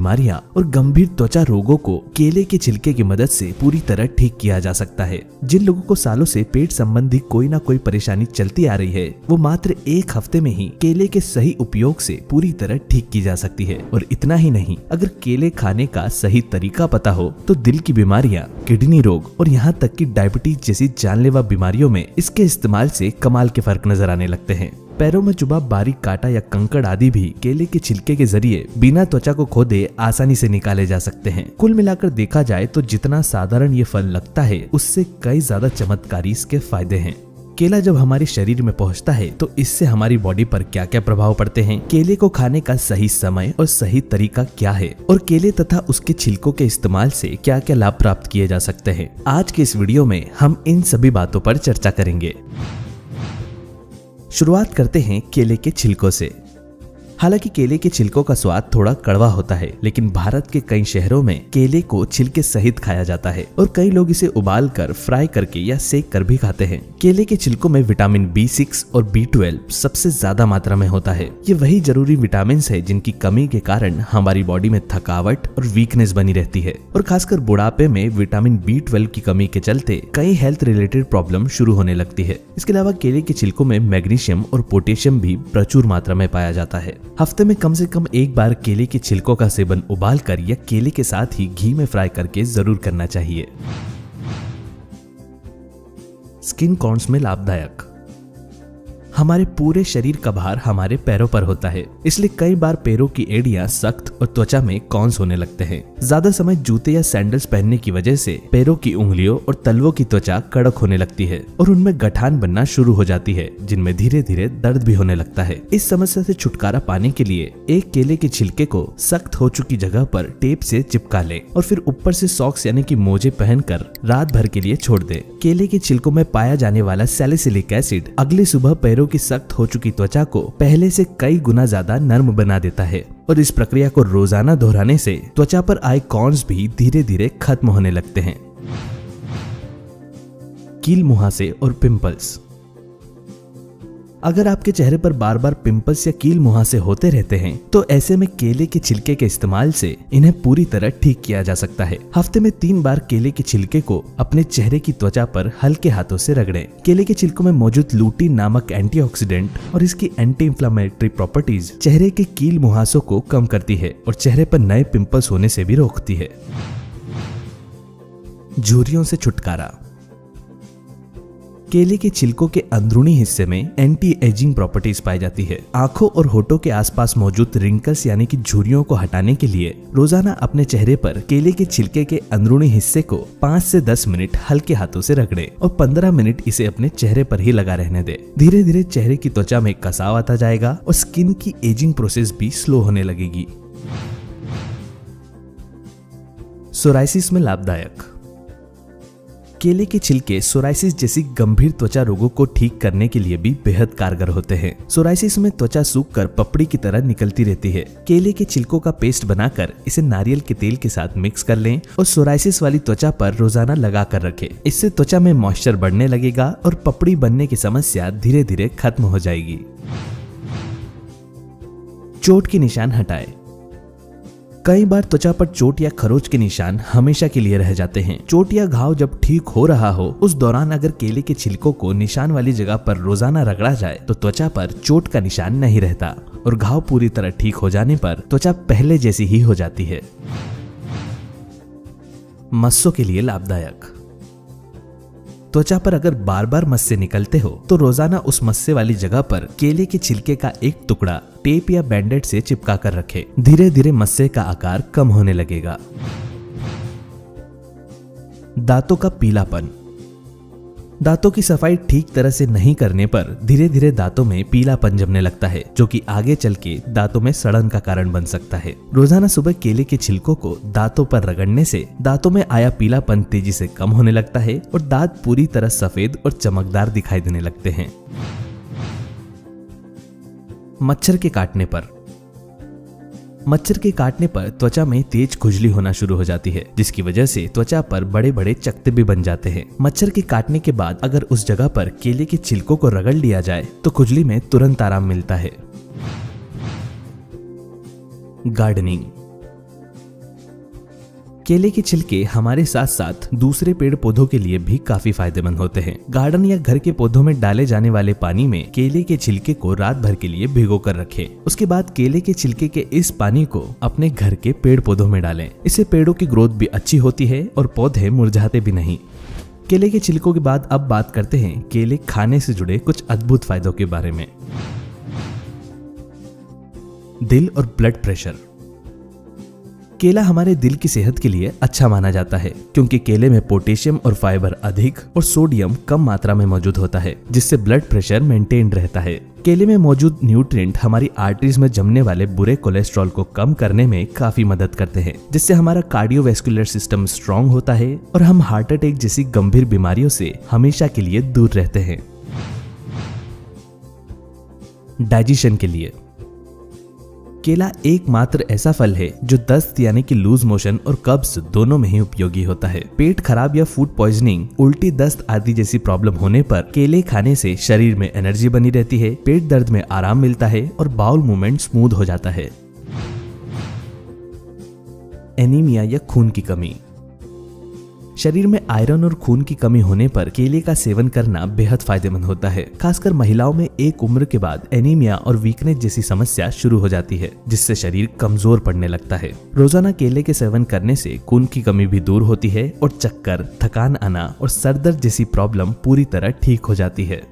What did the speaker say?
बीमारियां और गंभीर त्वचा रोगों को केले के छिलके की मदद से पूरी तरह ठीक किया जा सकता है। जिन लोगों को सालों से पेट संबंधी कोई ना कोई परेशानी चलती आ रही है, वो मात्र 1 हफ्ते में ही केले के सही उपयोग से पूरी तरह ठीक की जा सकती है। और इतना ही नहीं, अगर केले खाने का सही तरीका पता हो तो दिल की बीमारियां, किडनी रोग और यहाँ तक कि डायबिटीज जैसी जानलेवा बीमारियों में इसके इस्तेमाल से कमाल के फर्क नजर आने लगते हैं। पैरों में चुभा बारीक कांटा या कंकड़ आदि भी केले के छिलके के जरिए बिना त्वचा को खोदे आसानी से निकाले जा सकते हैं। कुल मिलाकर देखा जाए तो जितना साधारण ये फल लगता है, उससे कई ज्यादा चमत्कारी इसके फायदे हैं। केला जब हमारे शरीर में पहुंचता है तो इससे हमारी बॉडी पर क्या क्या प्रभाव पड़ते हैं, केले को खाने का सही समय और सही तरीका क्या है, और केले तथा उसके छिलकों के इस्तेमाल से क्या क्या लाभ प्राप्त किए जा सकते हैं, आज के इस वीडियो में हम इन सभी बातों पर चर्चा करेंगे। शुरुआत करते हैं केले के छिलकों से। हालांकि केले के छिलकों का स्वाद थोड़ा कड़वा होता है, लेकिन भारत के कई शहरों में केले को छिलके सहित खाया जाता है और कई लोग इसे उबाल कर, फ्राई करके या सेक कर भी खाते हैं। केले के छिलकों में विटामिन B6 और B12 सबसे ज्यादा मात्रा में होता है। ये वही जरूरी विटामिन है जिनकी कमी के कारण हमारी बॉडी में थकावट और वीकनेस बनी रहती है, और खासकर बुढ़ापे में विटामिन B12 की कमी के चलते कई हेल्थ रिलेटेड प्रॉब्लम शुरू होने लगती है। इसके अलावा केले के छिलकों में मैग्नीशियम और पोटेशियम भी प्रचुर मात्रा में पाया जाता है। हफ्ते में कम से कम एक बार केले के छिलकों का सेवन उबाल कर या केले के साथ ही घी में फ्राई करके जरूर करना चाहिए। स्किन कॉर्न्स में लाभदायक। हमारे पूरे शरीर का भार हमारे पैरों पर होता है, इसलिए कई बार पैरों की एड़ियां सख्त और त्वचा में कॉर्न्स होने लगते हैं। ज्यादा समय जूते या सैंडल्स पहनने की वजह से पैरों की उंगलियों और तलवों की त्वचा कड़क होने लगती है और उनमें गठान बनना शुरू हो जाती है, जिनमें धीरे धीरे दर्द भी होने लगता है। इस समस्या से छुटकारा पाने के लिए एक केले के छिलके को सख्त हो चुकी जगह पर टेप से चिपका ले और फिर ऊपर से सॉक्स यानी कि मोजे पहनकर रात भर के लिए छोड़ दे। केले के छिलकों में पाया जाने वाला सैलिसिलिक एसिड अगली सुबह पैरों की सख्त हो चुकी त्वचा को पहले से कई गुना ज्यादा नर्म बना देता है, और इस प्रक्रिया को रोजाना दोहराने से त्वचा पर आए कॉर्न्स भी धीरे धीरे खत्म होने लगते हैं। कील मुहासे और पिंपल्स। अगर आपके चेहरे पर बार बार पिंपल्स या कील मुहासे होते रहते हैं तो ऐसे में केले के छिलके के इस्तेमाल से इन्हें पूरी तरह ठीक किया जा सकता है। हफ्ते में 3 बार केले के छिलके को अपने चेहरे की त्वचा पर हल्के हाथों से रगड़ें। केले के छिलकों में मौजूद लूटीन नामक एंटीऑक्सीडेंट और इसकी एंटी इंफ्लेमेटरी प्रॉपर्टीज चेहरे के कील मुहासों को कम करती है और चेहरे पर नए पिंपल्स होने से भी रोकती है। झुर्रियों से छुटकारा। केले के छिलकों के अंदरूनी हिस्से में एंटी एजिंग प्रॉपर्टीज पाई जाती है। आंखों और होठों के आसपास मौजूद रिंकल्स यानी कि झुर्रियों को हटाने के लिए रोजाना अपने चेहरे पर केले के छिलके के अंदरूनी हिस्से को 5 से 10 मिनट हल्के हाथों से रगड़े और 15 मिनट इसे अपने चेहरे पर ही लगा रहने दे। धीरे धीरे चेहरे की त्वचा में कसाव आता जाएगा और स्किन की एजिंग प्रोसेस भी स्लो होने लगेगी। सोराइसिस में लाभदायक। केले के छिलके सोराइसिस जैसी गंभीर त्वचा रोगों को ठीक करने के लिए भी बेहद कारगर होते हैं। सोराइसिस में त्वचा सूखकर पपड़ी की तरह निकलती रहती है। केले के छिलकों का पेस्ट बनाकर इसे नारियल के तेल के साथ मिक्स कर लें और सोराइसिस वाली त्वचा पर रोजाना लगा कर रखें। इससे त्वचा में मॉइस्चर बढ़ने लगेगा और पपड़ी बनने की समस्या धीरे धीरे खत्म हो जाएगी। चोट के निशान हटाए। कई बार त्वचा पर चोट या खरोच के निशान हमेशा के लिए रह जाते हैं। चोट या घाव जब ठीक हो रहा हो उस दौरान अगर केले के छिलकों को निशान वाली जगह पर रोजाना रगड़ा जाए तो त्वचा पर चोट का निशान नहीं रहता और घाव पूरी तरह ठीक हो जाने पर त्वचा पहले जैसी ही हो जाती है। मस्सों के लिए लाभदायक। त्वचा पर अगर बार बार मस्से निकलते हो तो रोजाना उस मस्से वाली जगह पर केले के छिलके का एक टुकड़ा टेप या बैंडेड से चिपका कर रखें। धीरे धीरे मस्से का आकार कम होने लगेगा। दांतों का पीलापन। दांतों की सफाई ठीक तरह से नहीं करने पर धीरे धीरे दांतों में पीलापन जमने लगता है, जो कि आगे चल के दांतों में सड़न का कारण बन सकता है। रोजाना सुबह केले के छिलकों को दांतों पर रगड़ने से दांतों में आया पीलापन तेजी से कम होने लगता है और दांत पूरी तरह सफेद और चमकदार दिखाई देने लगते हैं। मच्छर के काटने पर। मच्छर के काटने पर त्वचा में तेज खुजली होना शुरू हो जाती है, जिसकी वजह से त्वचा पर बड़े बड़े चकत्ते भी बन जाते हैं। मच्छर के काटने के बाद अगर उस जगह पर केले के छिलकों को रगड़ लिया जाए तो खुजली में तुरंत आराम मिलता है। गार्डनिंग। केले के छिलके हमारे साथ साथ दूसरे पेड़ पौधों के लिए भी काफी फायदेमंद होते हैं। गार्डन या घर के पौधों में डाले जाने वाले पानी में केले के छिलके को रात भर के लिए भिगो कर रखें। उसके बाद केले के छिलके के इस पानी को अपने घर के पेड़ पौधों में डालें। इससे पेड़ों की ग्रोथ भी अच्छी होती है और पौधे मुरझाते भी नहीं। केले के छिलकों के बाद अब बात करते हैं केले खाने से जुड़े कुछ अद्भुत फायदों के बारे में। दिल और ब्लड प्रेशर। केला हमारे दिल की सेहत के लिए अच्छा माना जाता है क्योंकि केले में पोटेशियम और फाइबर अधिक और सोडियम कम मात्रा में मौजूद होता है, जिससे ब्लड प्रेशर मेंटेन रहता है। केले में मौजूद न्यूट्रिएंट हमारी आर्टरीज में जमने वाले बुरे कोलेस्ट्रॉल को कम करने में काफी मदद करते हैं, जिससे हमारा कार्डियोवैस्कुलर सिस्टम स्ट्रांग होता है और हम हार्ट अटैक जैसी गंभीर बीमारियों से हमेशा के लिए दूर रहते हैं। डाइजेशन के लिए केला एकमात्र ऐसा फल है जो दस्त यानी कि लूज मोशन और कब्ज दोनों में ही उपयोगी होता है। पेट खराब या फूड पॉइजनिंग, उल्टी, दस्त आदि जैसी प्रॉब्लम होने पर केले खाने से शरीर में एनर्जी बनी रहती है, पेट दर्द में आराम मिलता है और बाउल मूवमेंट स्मूथ हो जाता है। एनीमिया या खून की कमी। शरीर में आयरन और खून की कमी होने पर केले का सेवन करना बेहद फायदेमंद होता है। खासकर महिलाओं में एक उम्र के बाद एनीमिया और वीकनेस जैसी समस्या शुरू हो जाती है, जिससे शरीर कमजोर पड़ने लगता है। रोजाना केले के सेवन करने से खून की कमी भी दूर होती है और चक्कर, थकान आना और सर दर्द जैसी प्रॉब्लम पूरी तरह ठीक हो जाती है।